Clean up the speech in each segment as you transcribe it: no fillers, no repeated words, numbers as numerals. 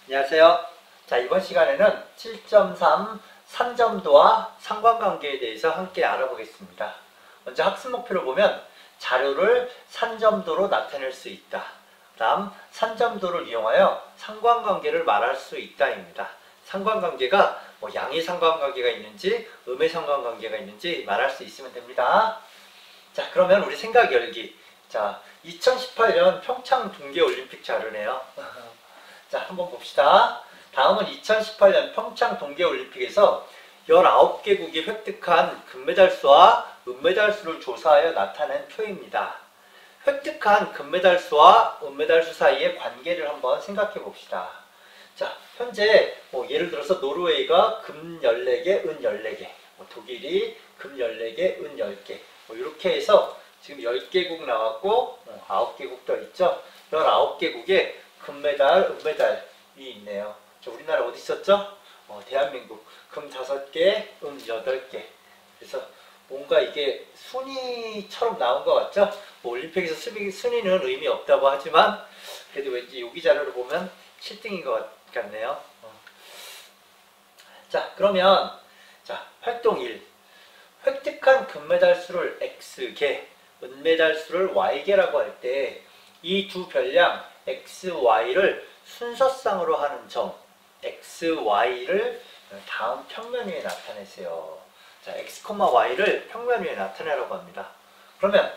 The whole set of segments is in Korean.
안녕하세요. 자, 이번 시간에는 7.3 산점도와 상관관계에 대해서 함께 알아보겠습니다. 먼저 학습 목표를 보면 자료를 산점도로 나타낼 수 있다. 다음 산점도를 이용하여 상관관계를 말할 수 있다입니다. 상관관계가 양의 상관관계가 있는지 음의 상관관계가 있는지 말할 수 있으면 됩니다. 자, 그러면 우리 생각 열기. 자, 2018년 평창 동계올림픽 자료네요. 자, 한번 봅시다. 다음은 2018년 평창 동계올림픽에서 19개국이 획득한 금메달 수와 은메달 수를 조사하여 나타낸 표입니다. 획득한 금메달 수와 은메달 수 사이의 관계를 한번 생각해 봅시다. 자, 현재 예를 들어서 노르웨이가 금 14개, 은 14개, 독일이 금 14개, 은 10개, 이렇게 해서 지금 10개국 나왔고 9개국 더 있죠. 19개국에 금메달, 은메달이 있네요. 우리나라 어디 있었죠? 대한민국 금 5개, 은 8개. 그래서 뭔가 이게 순위처럼 나온 것 같죠? 올림픽에서 순위는 의미 없다고 하지만 그래도 왠지 여기 자료를 보면 7등인 것 같네요. 자, 그러면 활동 1. 획득한 금메달 수를 X개, 은메달 수를 Y개라고 할 때 이 두 별량 X, Y를 순서상으로 하는 점, X, Y를 다음 평면 위에 나타내세요. 자, X, Y를 평면 위에 나타내라고 합니다. 그러면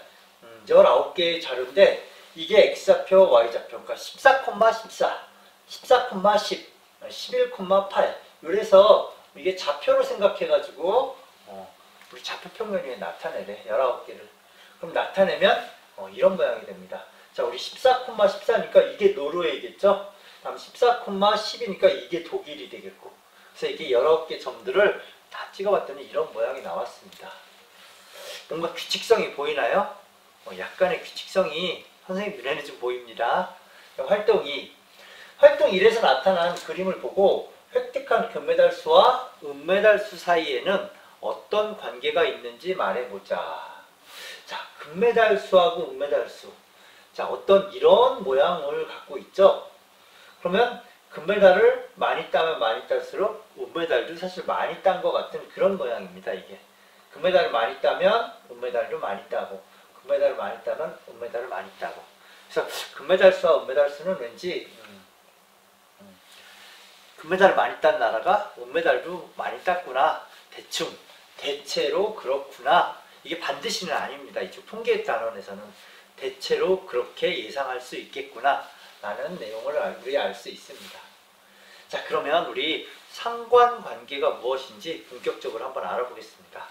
19개의 자료인데 이게 X좌표, Y좌표, 그러니까 14, 14, 14, 10, 11, 8 이래서 이게 좌표로 생각해가지고 우리 좌표 평면 위에 나타내래. 19개를. 그럼 나타내면 이런 모양이 됩니다. 자, 우리 14, 14니까 이게 노르웨이겠죠? 다음 14, 10이니까 이게 독일이 되겠고. 그래서 이게 19개 점들을 다 찍어봤더니 이런 모양이 나왔습니다. 뭔가 규칙성이 보이나요? 약간의 규칙성이 선생님 눈에는 좀 보입니다. 활동 2. 활동 1에서 나타난 그림을 보고 획득한 금메달 수와 은메달 수 사이에는 어떤 관계가 있는지 말해보자. 자, 금메달 수하고 은메달 수. 자, 어떤 이런 모양을 갖고 있죠? 그러면 금메달을 많이 따면 많이 딸수록 은메달도 사실 많이 딴 것 같은 그런 모양입니다, 이게. 금메달을 많이 따면 은메달도 많이 따고, 금메달을 많이 따면 은메달을 많이 따고. 그래서 금메달 수와 은메달 수는 왠지 금메달을 많이 딴 나라가 은메달도 많이 땄구나. 대충, 대체로 그렇구나. 이게 반드시는 아닙니다. 이쪽 통계 단원에서는 대체로 그렇게 예상할 수 있겠구나 라는 내용을 우리 알 수 있습니다. 자, 그러면 우리 상관관계가 무엇인지 본격적으로 한번 알아보겠습니다.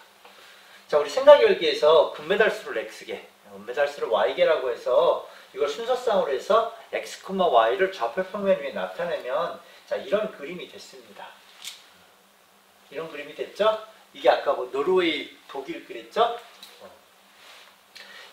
자, 우리 생각 열기에서 금메달 수를 X개, 은메달 수를 Y개라고 해서 이걸 순서상으로 해서 X, Y를 좌표 평면 위에 나타내면 자, 이런 그림이 됐습니다. 이런 그림이 됐죠? 이게 아까 노르웨이, 독일 그랬죠?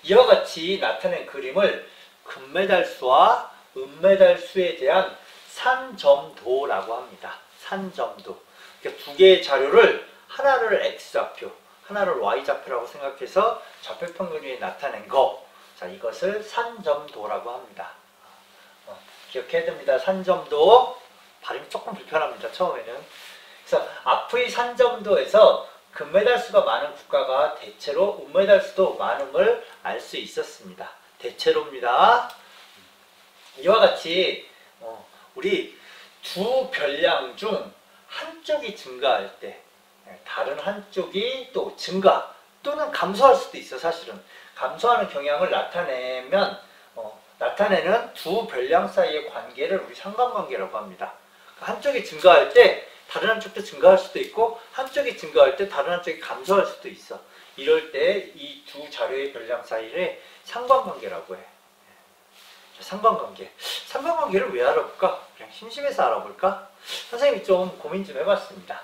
이와 같이 나타낸 그림을 금메달 수와 은메달 수에 대한 산점도라고 합니다. 산점도. 그러니까 두 개의 자료를 하나를 X좌표, 하나를 Y좌표라고 생각해서 좌표 평면 위에 나타낸 거. 자, 이것을 산점도라고 합니다. 기억해야 됩니다. 산점도. 발음이 조금 불편합니다. 처음에는. 그래서 앞의 산점도에서 금메달 수가 많은 국가가 대체로 은메달 수도 많음을 알 수 있었습니다. 대체로입니다. 이와 같이 우리 두 별량 중 한쪽이 증가할 때 다른 한쪽이 또 증가 또는 감소할 수도 있어. 사실은 감소하는 경향을 나타내는 두 별량 사이의 관계를 우리 상관관계라고 합니다. 한쪽이 증가할 때 다른 한쪽도 증가할 수도 있고 한쪽이 증가할 때 다른 한쪽이 감소할 수도 있어. 이럴 때 이 두 자료의 별량 사이를 상관관계라고 해. 상관관계. 상관관계를 왜 알아볼까? 그냥 심심해서 알아볼까? 선생님이 좀 고민 좀 해봤습니다.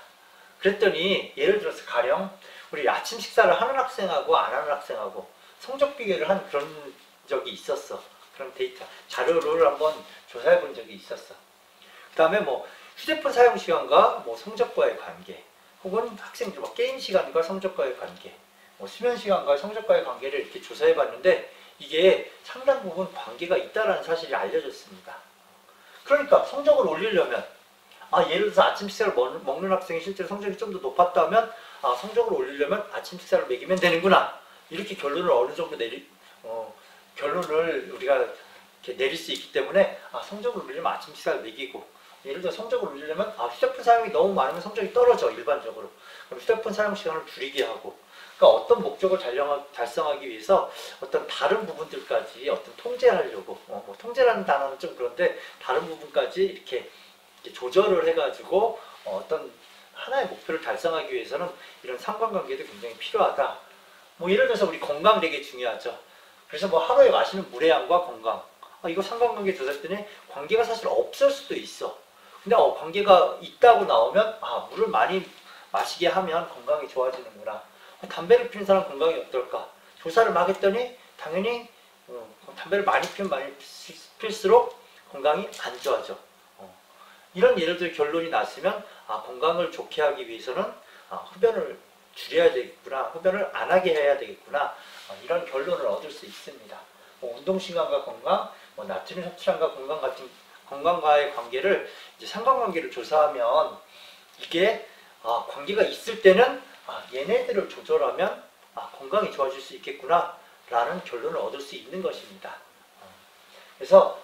그랬더니 예를 들어서 가령 우리 아침 식사를 하는 학생하고 안 하는 학생하고 성적 비교를 한 그런 적이 있었어. 그런 데이터 자료를 한번 조사해 본 적이 있었어. 그 다음에 휴대폰 사용 시간과 성적과의 관계, 혹은 학생들 게임 시간과 성적과의 관계, 수면 시간과 성적과의 관계를 이렇게 조사해 봤는데 이게 상당 부분 관계가 있다는 사실이 알려졌습니다. 그러니까 성적을 올리려면 예를 들어서 아침 식사를 먹는 학생이 실제로 성적이 좀 더 높았다면 성적을 올리려면 아침 식사를 먹이면 되는구나. 이렇게 결론을 어느 정도 결론을 우리가 이렇게 내릴 수 있기 때문에 성적을 올리려면 아침 식사를 먹이고, 예를 들어 성적을 올리려면 휴대폰 사용이 너무 많으면 성적이 떨어져 일반적으로. 그럼 휴대폰 사용 시간을 줄이게 하고, 그러니까 어떤 목적을 달성하기 위해서 어떤 다른 부분들까지 어떤 통제하려고, 뭐 통제라는 단어는 좀 그런데 다른 부분까지 이렇게 조절을 해가지고 어떤 하나의 목표를 달성하기 위해서는 이런 상관관계도 굉장히 필요하다. 뭐 예를 들어서 우리 건강 되게 중요하죠. 그래서 뭐 하루에 마시는 물의 양과 건강, 이거 상관관계 조사했더니 관계가 사실 없을 수도 있어. 근데 관계가 있다고 나오면 물을 많이 마시게 하면 건강이 좋아지는구나. 담배를 피는 사람 건강이 어떨까? 조사를 막 했더니 당연히 담배를 많이 피면 많이 필수록 건강이 안 좋아져. 이런 예를 결론이 났으면 건강을 좋게 하기 위해서는 흡연을 줄여야 되겠구나, 흡연을 안 하게 해야 되겠구나, 이런 결론을 얻을 수 있습니다. 운동신경과 건강, 나트륨 섭취량과 건강 같은 건강과의 관계를 이제 상관관계를 조사하면 이게 관계가 있을 때는 얘네들을 조절하면 건강이 좋아질 수 있겠구나 라는 결론을 얻을 수 있는 것입니다. 그래서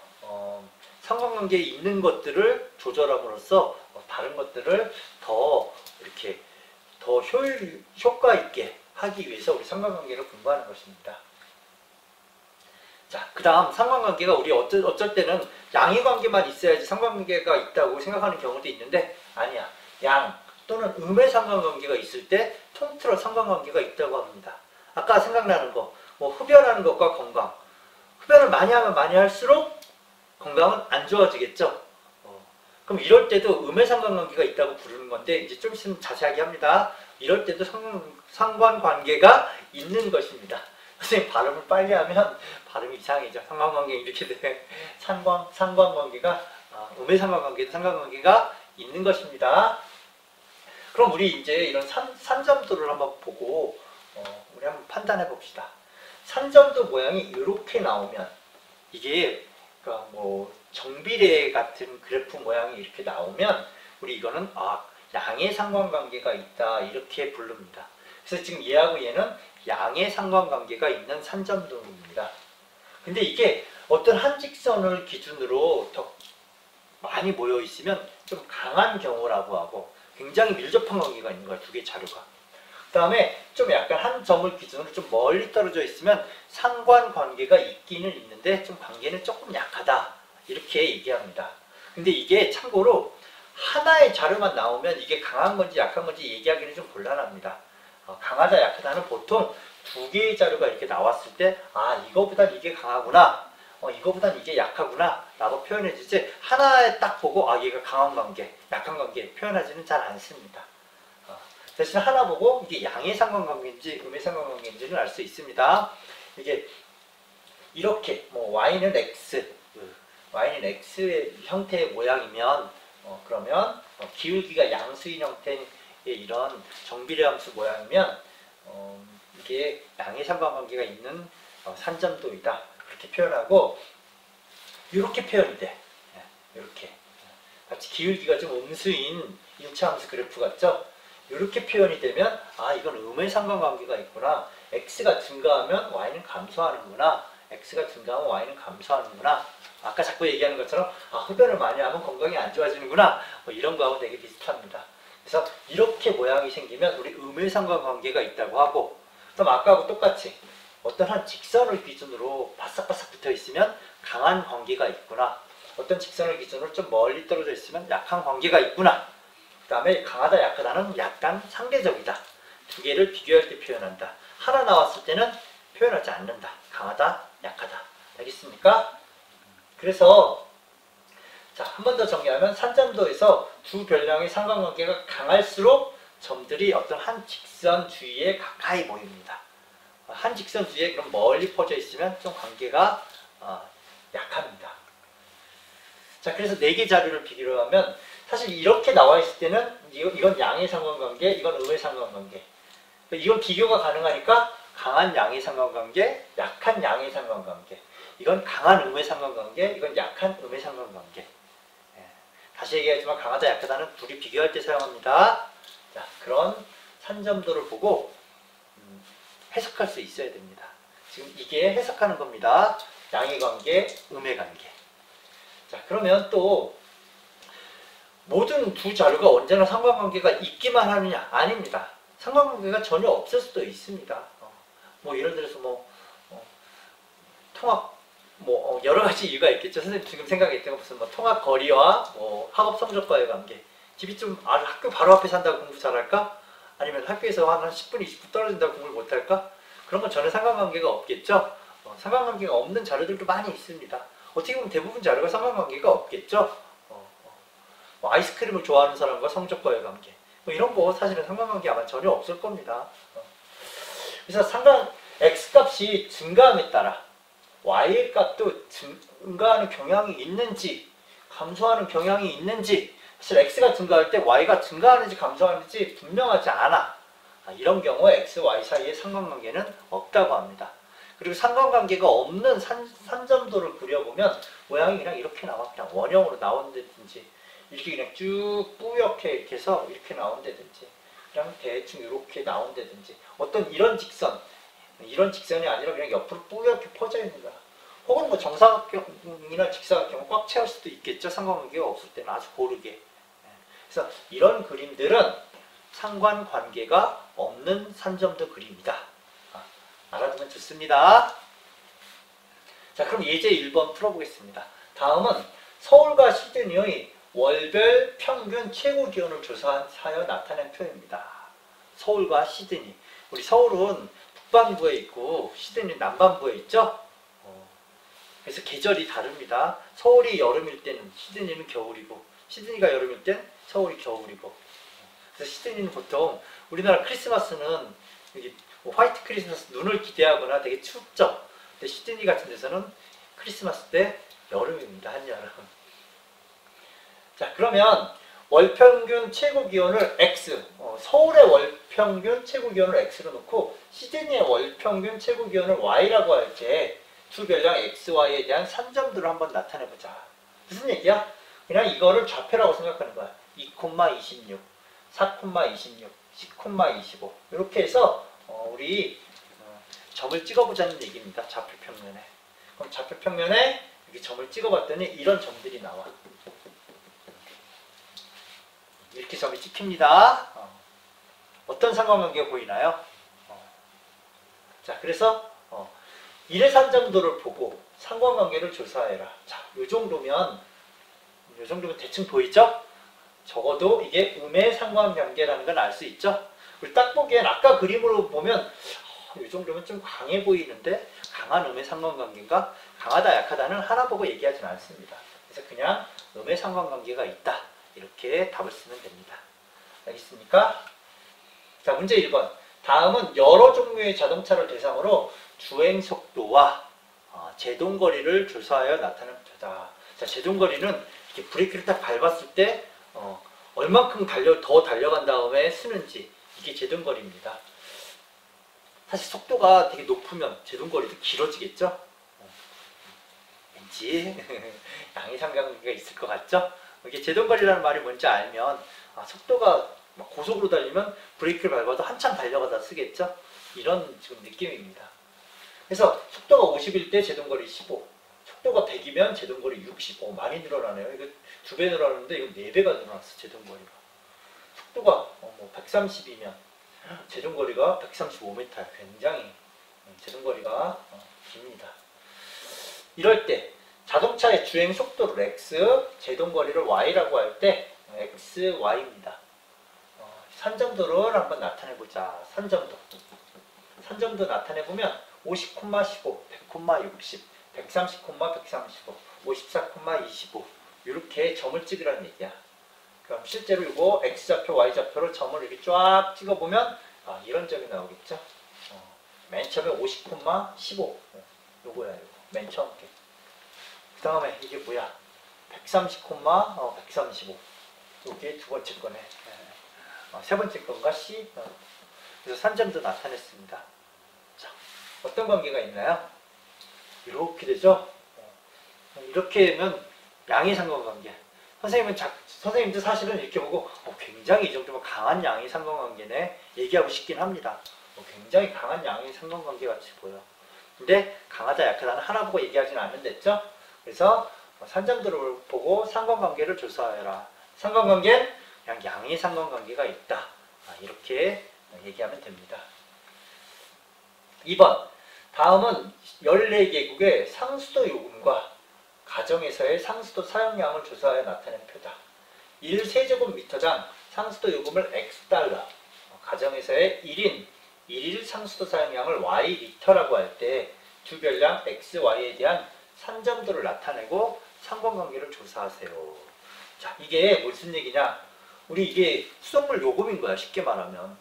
상관관계에 있는 것들을 조절함으로써 다른 것들을 더 이렇게 더 효과 있게 하기 위해서 우리 상관관계를 공부하는 것입니다. 자, 그 다음 상관관계가 우리 어쩔 때는 양의 관계만 있어야지 상관관계가 있다고 생각하는 경우도 있는데 아니야. 양 또는 음의 상관관계가 있을 때 통틀어 상관관계가 있다고 합니다. 아까 생각나는 거, 뭐 흡연하는 것과 건강. 흡연을 많이 하면 많이 할수록 건강은 안 좋아지겠죠. 그럼 이럴 때도 음의 상관관계가 있다고 부르는 건데 이제 좀 있으면 자세하게 합니다. 이럴 때도 상관관계가 있는 것입니다. 선생님 발음을 빨리 하면 발음이 이상해져. 상관관계 이렇게 돼. 상관관계가 음의 상관관계도 상관관계가 있는 것입니다. 그럼 우리 이제 이런 산점도를 한번 보고 우리 한번 판단해 봅시다. 산점도 모양이 이렇게 나오면 이게 그러니까 뭐 정비례 같은 그래프 모양이 이렇게 나오면 우리 이거는 양의 상관관계가 있다 이렇게 부릅니다. 그래서 지금 얘하고 얘는 양의 상관관계가 있는 산점도입니다. 근데 이게 어떤 한 직선을 기준으로 더 많이 모여 있으면 좀 강한 경우라고 하고 굉장히 밀접한 관계가 있는 거야, 두 개 자료가. 그 다음에 좀 약간 한 점을 기준으로 좀 멀리 떨어져 있으면 상관관계가 있기는 있는데 좀 관계는 조금 약하다 이렇게 얘기합니다. 근데 이게 참고로 하나의 자료만 나오면 이게 강한 건지 약한 건지 얘기하기는 좀 곤란합니다. 강하다 약하다는 보통 두 개의 자료가 이렇게 나왔을 때 이거보단 이게 강하구나, 이거보단 이게 약하구나 라고 표현해 주지 하나에 딱 보고 얘가 강한 관계, 약한 관계 표현하지는 잘 않습니다. 대신 하나 보고 이게 양의 상관관계인지 음의 상관관계인지는 알 수 있습니다. 이게 이렇게 뭐 y는 x의 형태의 모양이면 그러면 기울기가 양수인 형태의 이런 정비례 함수 모양이면 이게 양의 상관관계가 있는 산점도이다 이렇게 표현하고, 이렇게 표현이 돼. 이렇게 마치 기울기가 좀 음수인 1차 함수 그래프 같죠? 이렇게 표현이 되면 이건 음의 상관관계가 있구나, x가 증가하면 y는 감소하는구나, x가 증가하면 y는 감소하는구나, 아까 자꾸 얘기하는 것처럼 흡연을 많이 하면 건강이 안 좋아지는구나, 뭐 이런 거하고 되게 비슷합니다. 그래서 이렇게 모양이 생기면 우리 음의 상관관계가 있다고 하고, 그럼 아까하고 똑같이 어떤 한 직선을 기준으로 바싹바싹 붙어 있으면 강한 관계가 있구나, 어떤 직선을 기준으로 좀 멀리 떨어져 있으면 약한 관계가 있구나, 그 다음에 강하다 약하다는 약간 상대적이다, 두 개를 비교할 때 표현한다. 하나 나왔을 때는 표현하지 않는다. 강하다 약하다. 알겠습니까? 그래서 자, 한 번 더 정리하면 산점도에서 두 별량의 상관관계가 강할수록 점들이 어떤 한 직선 주위에 가까이 모입니다. 한 직선 주위에 그럼 멀리 퍼져 있으면 좀 관계가 약합니다. 자, 그래서 4개 자료를 비교를 하면 사실 이렇게 나와 있을 때는 이건 양의 상관관계, 이건 음의 상관관계. 이건 비교가 가능하니까 강한 양의 상관관계, 약한 양의 상관관계. 이건 강한 음의 상관관계, 이건 약한 음의 상관관계. 다시 얘기하지만 강하다 약하다는 둘이 비교할 때 사용합니다. 자, 그런 산점도를 보고 해석할 수 있어야 됩니다. 지금 이게 해석하는 겁니다. 양의 관계, 음의 관계. 자, 그러면 또 모든 두 자료가 언제나 상관관계가 있기만 하느냐? 아닙니다. 상관관계가 전혀 없을 수도 있습니다. 뭐 예를 들어서 통합 여러 가지 이유가 있겠죠. 선생님 지금 생각했던 거 무슨 통합 거리와 학업 성적과의 관계. 집이 좀 학교 바로 앞에 산다고 공부 잘할까? 아니면 학교에서 한 10분, 20분 떨어진다고 공부를 못할까? 그런 건 전혀 상관관계가 없겠죠. 상관관계가 없는 자료들도 많이 있습니다. 어떻게 보면 대부분 자료가 상관관계가 없겠죠. 아이스크림을 좋아하는 사람과 성적과의 관계. 이런 거 사실은 상관관계 아마 전혀 없을 겁니다. 그래서 X값이 증가함에 따라 Y의 값도 증가하는 경향이 있는지 감소하는 경향이 있는지 사실 X가 증가할 때 Y가 증가하는지 감소하는지 분명하지 않아. 이런 경우에 X, Y 사이에 상관관계는 없다고 합니다. 그리고 상관관계가 없는 산점도를 그려보면 모양이 그냥 이렇게 나와. 그냥 원형으로 나온다든지 이렇게 그냥 쭉 뿌옇게 이렇게 해서 이렇게 나온다든지 그냥 대충 이렇게 나온다든지 어떤 이런 직선이 아니라 그냥 옆으로 뿌옇게 퍼져 있는 거야. 혹은 뭐 정사각형이나 직사각형을 꽉 채울 수도 있겠죠. 상관관계가 없을 때는 아주 고르게. 그래서 이런 그림들은 상관관계가 없는 산점도 그림이다. 알아두면 좋습니다. 자, 그럼 예제 1번 풀어보겠습니다. 다음은 서울과 시드니의 월별 평균 최고 기온을 조사하여 나타낸 표입니다. 서울과 시드니. 우리 서울은 북반부에 있고 시드니는 남반부에 있죠. 그래서 계절이 다릅니다. 서울이 여름일 때는 시드니는 겨울이고 시드니가 여름일 땐 서울이 겨울이고. 그래서 시드니는 보통 우리나라 크리스마스는 여기 화이트 크리스마스 눈을 기대하거나 되게 춥죠. 근데 시드니 같은 데서는 크리스마스 때 여름입니다. 한여름. 자, 그러면 월평균 최고기온을 X, 서울의 월평균 최고기온을 X로 놓고 시드니의 월평균 최고기온을 Y라고 할 때 두 별량 X, Y에 대한 산점들을 한번 나타내보자. 무슨 얘기야? 그냥 이거를 좌표라고 생각하는 거야. 2,26, 4,26, 10,25 이렇게 해서 우리 점을 찍어보자는 얘기입니다. 좌표평면에. 그럼 좌표평면에 이렇게 점을 찍어봤더니 이런 점들이 나와. 이렇게 점이 찍힙니다. 어떤 상관관계가 보이나요? 자, 그래서 일의 산점도를 보고 상관관계를 조사해라. 자, 요 정도면 대충 보이죠? 적어도 이게 음의 상관관계라는 건 알 수 있죠? 그리고 딱 보기엔 아까 그림으로 보면 이 정도면 좀 강해 보이는데 강한 음의 상관관계인가? 강하다 약하다는 하나 보고 얘기하진 않습니다. 그래서 그냥 음의 상관관계가 있다. 이렇게 답을 쓰면 됩니다. 알겠습니까? 자, 문제 1번. 다음은 여러 종류의 자동차를 대상으로 주행속도와 제동거리를 조사하여 나타낸 표다. 자, 제동거리는 이렇게 브레이크를 딱 밟았을 때 얼만큼 더 달려간 다음에 쓰는지 이게 제동거리입니다. 사실 속도가 되게 높으면 제동거리도 길어지겠죠? 왠지 양의 상관관계가 있을 것 같죠? 이게 제동거리라는 말이 뭔지 알면 속도가 고속으로 달리면 브레이크를 밟아도 한참 달려가다 쓰겠죠? 이런 지금 느낌입니다. 그래서 속도가 50일 때 제동거리 15, 속도가 100이면 제동거리 60. 많이 늘어나네요. 이거 2배 늘어났는데 이거 4배가 늘어났어, 제동거리가. 속도가 130이면 제동거리가 135m. 굉장히 제동거리가 깁니다. 이럴 때 자동차의 주행 속도를 X, 제동거리를 Y라고 할 때 X, Y입니다. 산점도를 한번 나타내보자. 산점도 나타내보면 50,15, 100,60, 130,135, 54,25 이렇게 점을 찍으라는 얘기야. 그럼 실제로 이거 X좌표, Y좌표로 점을 이렇게 쫙 찍어보면 이런 점이 나오겠죠. 맨 처음에 50,15 요거야. 요거. 맨 처음 게. 그 다음에 이게 뭐야? 130,135 요게 두 번째 거네. 세 번째 건가? C. 그래서 산점도 나타냈습니다. 자, 어떤 관계가 있나요? 이렇게 되죠? 이렇게 하면 양의 상관관계. 선생님도 사실은 이렇게 보고 굉장히 이 정도면 강한 양의 상관관계네 얘기하고 싶긴 합니다. 굉장히 강한 양의 상관관계 같이 보여. 근데 강하다 약하다는 하나 보고 얘기하지는 않는댔죠? 그래서 산점들을 보고 상관관계를 조사해라. 상관관계는 그냥 양의 상관관계가 있다. 이렇게 얘기하면 됩니다. 2번. 다음은 14개국의 상수도 요금과 가정에서의 상수도 사용량을 조사하여 나타낸 표다. 1세제곱미터당 상수도 요금을 X달러, 가정에서의 1인 1일 상수도 사용량을 Y리터라고 할 때 두 별량 X, Y에 대한 산점도를 나타내고 상관관계를 조사하세요. 자, 이게 무슨 얘기냐? 우리 이게 수돗물 요금인 거야, 쉽게 말하면.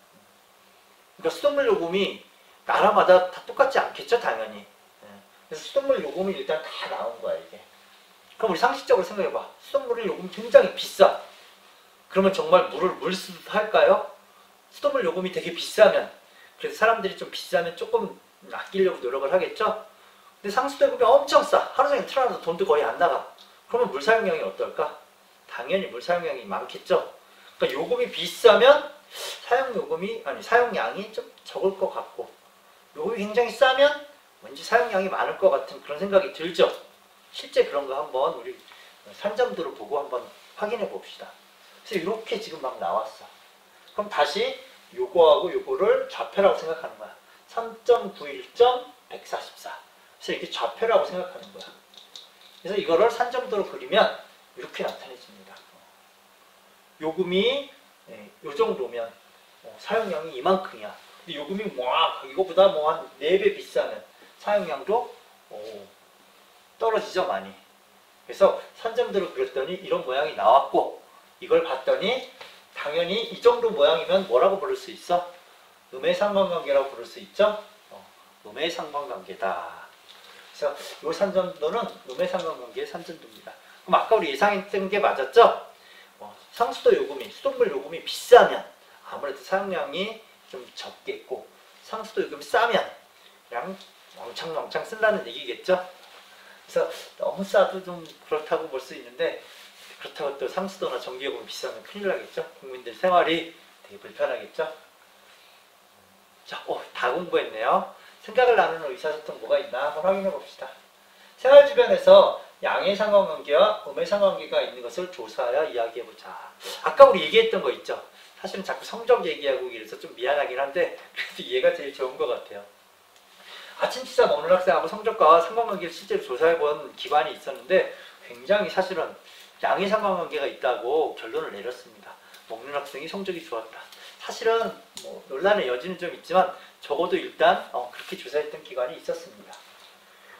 그러니까 수돗물 요금이 나라마다 다 똑같지 않겠죠, 당연히. 그래서 수돗물 요금이 일단 다 나온 거야, 이게. 그럼 우리 상식적으로 생각해봐. 수돗물 요금이 굉장히 비싸. 그러면 정말 물 쓰듯 할까요? 수돗물 요금이 되게 비싸면, 그래서 사람들이 좀 비싸면 조금 아끼려고 노력을 하겠죠? 근데 상수도 요금이 엄청 싸. 하루 종일 틀어놔도 돈도 거의 안 나가. 그러면 물 사용량이 어떨까? 당연히 물 사용량이 많겠죠? 그러니까 요금이 비싸면 사용량이 좀 적을 것 같고, 요금이 굉장히 싸면 왠지 사용량이 많을 것 같은 그런 생각이 들죠? 실제 그런 거 한번 우리 산점도를 보고 한번 확인해 봅시다. 그래서 이렇게 지금 막 나왔어. 그럼 다시 요거하고 요거를 좌표라고 생각하는 거야. 3.91.144. 그래서 이렇게 좌표라고 생각하는 거야. 그래서 이거를 산점도로 그리면 이렇게 나타내집니다. 요금이 요 정도면 사용량이 이만큼이야. 근데 요금이 이거보다 한 4배 비싸면 사용량도 떨어지죠, 많이. 그래서 산점도로 그렸더니 이런 모양이 나왔고, 이걸 봤더니 당연히 이 정도 모양이면 뭐라고 부를 수 있어? 음의 상관관계라고 부를 수 있죠? 음의 상관관계다. 그래서 이 산점도는 음의 상관관계의 산점도입니다. 그럼 아까 우리 예상했던 게 맞았죠? 상수도 요금이, 수돗물 요금이 비싸면 아무래도 사용량이 좀 적겠고, 상수도 요금이 싸면 그냥 왕창 쓴다는 얘기겠죠? 그래서 너무 싸도 좀 그렇다고 볼 수 있는데, 그렇다고 또 상수도나 전기요금이 비싸면 큰일 나겠죠? 국민들 생활이 되게 불편하겠죠? 자, 다 공부했네요. 생각을 나누는 의사소통 뭐가 있나 한번 확인해 봅시다. 생활 주변에서 양의 상관관계와 음의 상관관계가 있는 것을 조사하여 이야기해보자. 아까 우리 얘기했던 거 있죠? 사실은 자꾸 성적 얘기하고 이래서 좀 미안하긴 한데, 그래도 얘가 제일 좋은 것 같아요. 아침 식사 먹는 학생하고 성적과 상관관계를 실제로 조사해본 기관이 있었는데, 굉장히 사실은 양의 상관관계가 있다고 결론을 내렸습니다. 먹는 학생이 성적이 좋았다. 사실은 논란의 여지는 좀 있지만 적어도 일단 그렇게 조사했던 기관이 있었습니다.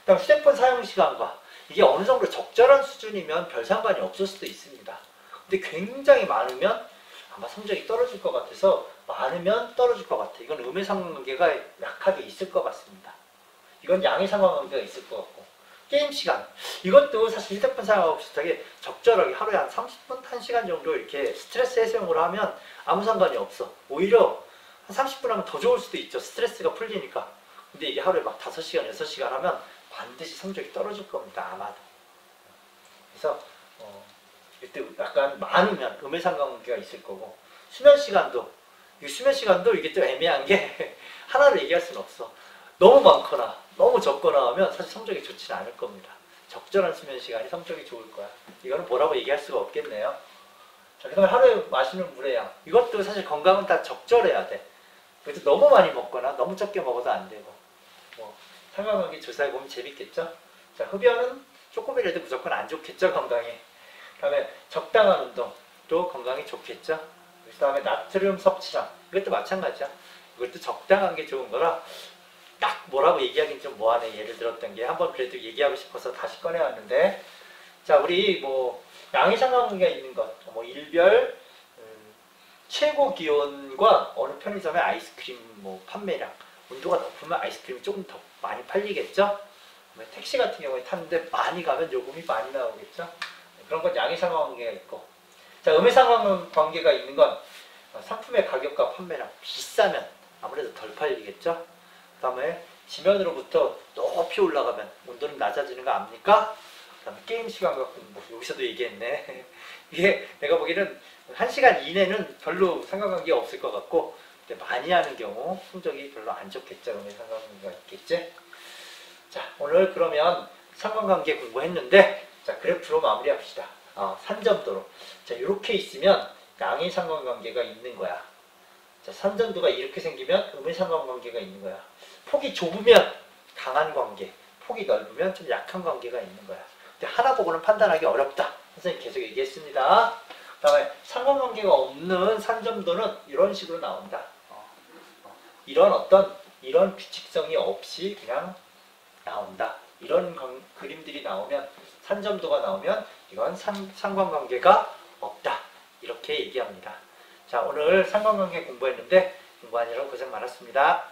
그다음 휴대폰 사용 시간과 이게 어느 정도 적절한 수준이면 별 상관이 없을 수도 있습니다. 근데 굉장히 많으면 아마 성적이 떨어질 것 같아서, 많으면 떨어질 것 같아. 이건 음의 상관관계가 약하게 있을 것 같습니다. 이건 양의 상관관계가 있을 것 같고, 게임 시간, 이것도 사실 휴대폰 사용하고 비슷하게 적절하게 하루에 한 30분, 1시간 정도 이렇게 스트레스 해소용으로 하면 아무 상관이 없어. 오히려 한 30분 하면 더 좋을 수도 있죠. 스트레스가 풀리니까. 근데 이게 하루에 막 5시간, 6시간 하면 반드시 성적이 떨어질 겁니다. 아마도. 그래서 이때 약간 많으면 음의 상관관계가 있을 거고, 수면 시간도 이게 또 애매한 게 하나를 얘기할 수는 없어. 너무 많거나 너무 적거나 하면 사실 성적이 좋지는 않을 겁니다. 적절한 수면 시간이 성적이 좋을 거야. 이거는 뭐라고 얘기할 수가 없겠네요. 자, 그다음에 하루에 마시는 물의 양. 이것도 사실 건강은 다 적절해야 돼. 그래서 너무 많이 먹거나 너무 적게 먹어도 안 되고. 상관관계 조사해보면 재밌겠죠? 자, 흡연은 조금이라도 무조건 안 좋겠죠, 건강에. 그다음에 적당한 운동도 건강에 좋겠죠? 그다음에 나트륨 섭취량. 이것도 마찬가지야. 이것도 적당한 게 좋은 거라 딱 뭐라고 얘기하긴 좀 뭐하네. 예를 들었던 게 한번 그래도 얘기하고 싶어서 다시 꺼내왔는데, 자, 우리 양의 상관관계가 있는 것, 일별 최고 기온과 어느 편의점의 아이스크림 판매량, 온도가 높으면 아이스크림이 조금 더 많이 팔리겠죠? 택시 같은 경우에 탔는데 많이 가면 요금이 많이 나오겠죠? 그런 건 양의 상관관계가 있고, 자, 음의 상관관계가 있는 건 상품의 가격과 판매량, 비싸면 아무래도 덜 팔리겠죠? 그 다음에 지면으로부터 높이 올라가면 온도는 낮아지는 거 압니까? 그다음에 게임 시간과 공부, 여기서도 얘기했네. 이게 내가 보기에는 1시간 이내는 별로 상관관계가 없을 것 같고, 근데 많이 하는 경우 성적이 별로 안 좋겠죠. 그러면 상관관계가 있겠지. 자, 오늘 그러면 상관관계 공부했는데, 자, 그래프로 마무리합시다. 산점도로. 자, 이렇게 있으면 양의 상관관계가 있는 거야. 자, 산점도가 이렇게 생기면 음의 상관관계가 있는 거야. 폭이 좁으면 강한 관계, 폭이 넓으면 좀 약한 관계가 있는 거야. 근데 하나 보고는 판단하기 어렵다. 선생님 계속 얘기했습니다. 그 다음에 상관관계가 없는 산점도는 이런 식으로 나온다. 이런 규칙성이 없이 그냥 나온다. 이런 그림들이 나오면, 산점도가 나오면 이건 상관관계가 없다. 이렇게 얘기합니다. 자, 오늘 상관관계 공부했는데 공부하느라 고생 많았습니다.